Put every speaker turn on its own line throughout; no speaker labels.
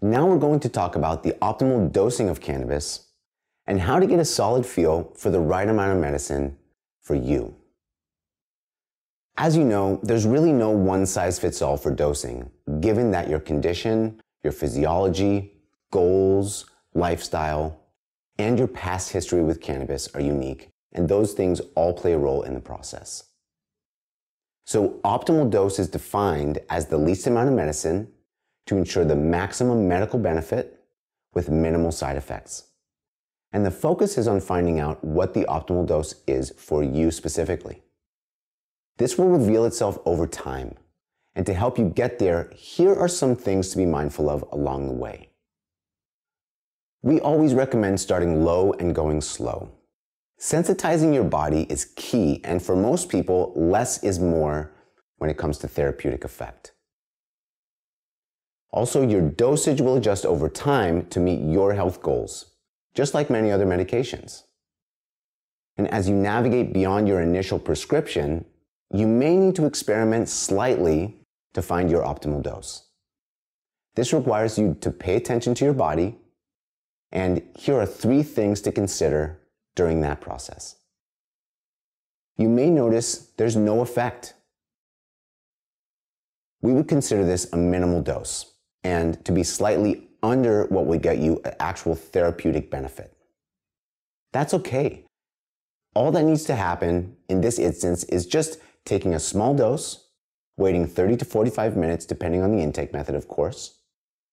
Now we're going to talk about the optimal dosing of cannabis and how to get a solid feel for the right amount of medicine for you. As you know, there's really no one-size-fits-all for dosing, given that your condition, your physiology, goals, lifestyle, and your past history with cannabis are unique, and those things all play a role in the process. So optimal dose is defined as the least amount of medicine to ensure the maximum medical benefit with minimal side effects. And the focus is on finding out what the optimal dose is for you specifically. This will reveal itself over time. And to help you get there, here are some things to be mindful of along the way. We always recommend starting low and going slow. Sensitizing your body is key, and for most people, less is more when it comes to therapeutic effect. Also, your dosage will adjust over time to meet your health goals, just like many other medications. And as you navigate beyond your initial prescription, you may need to experiment slightly to find your optimal dose. This requires you to pay attention to your body, and here are 3 things to consider during that process. You may notice there's no effect. We would consider this a minimal dose, and to be slightly under what would get you an actual therapeutic benefit. That's okay. All that needs to happen in this instance is just taking a small dose, waiting 30 to 45 minutes depending on the intake method, of course.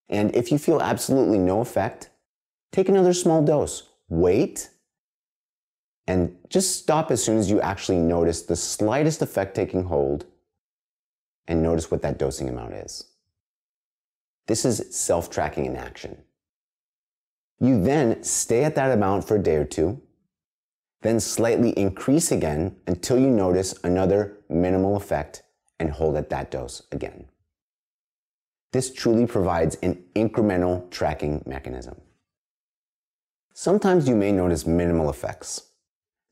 And if you feel absolutely no effect, take another small dose, wait, and just stop as soon as you actually notice the slightest effect taking hold, and notice what that dosing amount is. This is self-tracking in action. You then stay at that amount for a day or 2, then slightly increase again until you notice another minimal effect and hold at that dose again. This truly provides an incremental tracking mechanism. Sometimes you may notice minimal effects.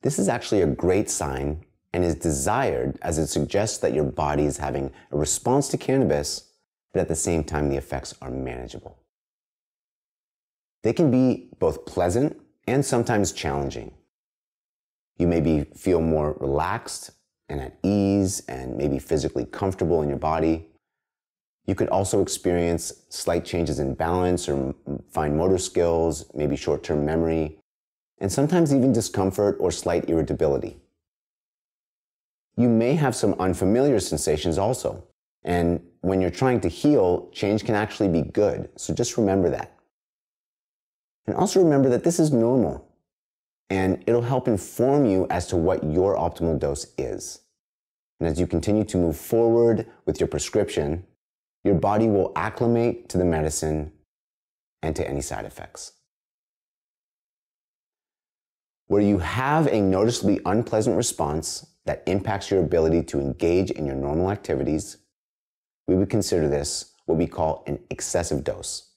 This is actually a great sign and is desired as it suggests that your body is having a response to cannabis, but at the same time the effects are manageable. They can be both pleasant and sometimes challenging. You maybe feel more relaxed and at ease and maybe physically comfortable in your body. You could also experience slight changes in balance or fine motor skills, maybe short-term memory, and sometimes even discomfort or slight irritability. You may have some unfamiliar sensations also, and when you're trying to heal, change can actually be good, so just remember that. And also remember that this is normal, and it'll help inform you as to what your optimal dose is. And as you continue to move forward with your prescription, your body will acclimate to the medicine and to any side effects. Where you have a noticeably unpleasant response that impacts your ability to engage in your normal activities, we would consider this what we call an excessive dose.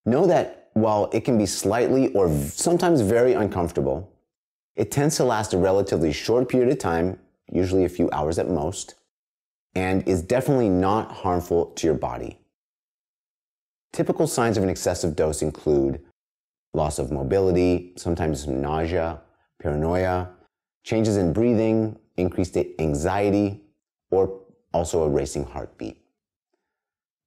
Know that while it can be slightly or sometimes very uncomfortable, it tends to last a relatively short period of time, usually a few hours at most, and is definitely not harmful to your body. Typical signs of an excessive dose include loss of mobility, sometimes nausea, paranoia, changes in breathing, increased anxiety, or also a racing heartbeat.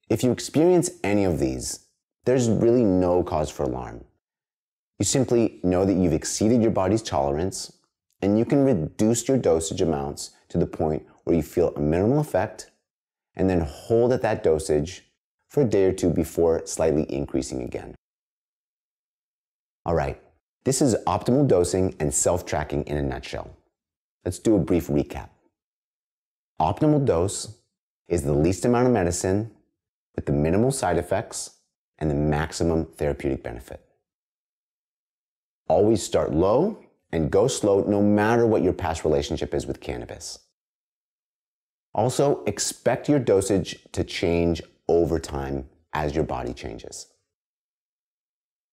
If you experience any of these, there's really no cause for alarm. You simply know that you've exceeded your body's tolerance, and you can reduce your dosage amounts to the point where you feel a minimal effect, and then hold at that dosage for a day or 2 before slightly increasing again. All right, this is optimal dosing and self-tracking in a nutshell. Let's do a brief recap. Optimal dose is the least amount of medicine with the minimal side effects and the maximum therapeutic benefit. Always start low and go slow no matter what your past relationship is with cannabis. Also, expect your dosage to change over time as your body changes.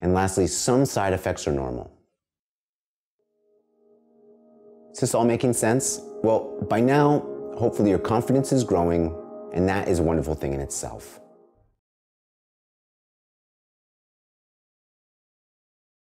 And lastly, some side effects are normal. Is this all making sense? Well, by now, hopefully your confidence is growing, and that is a wonderful thing in itself.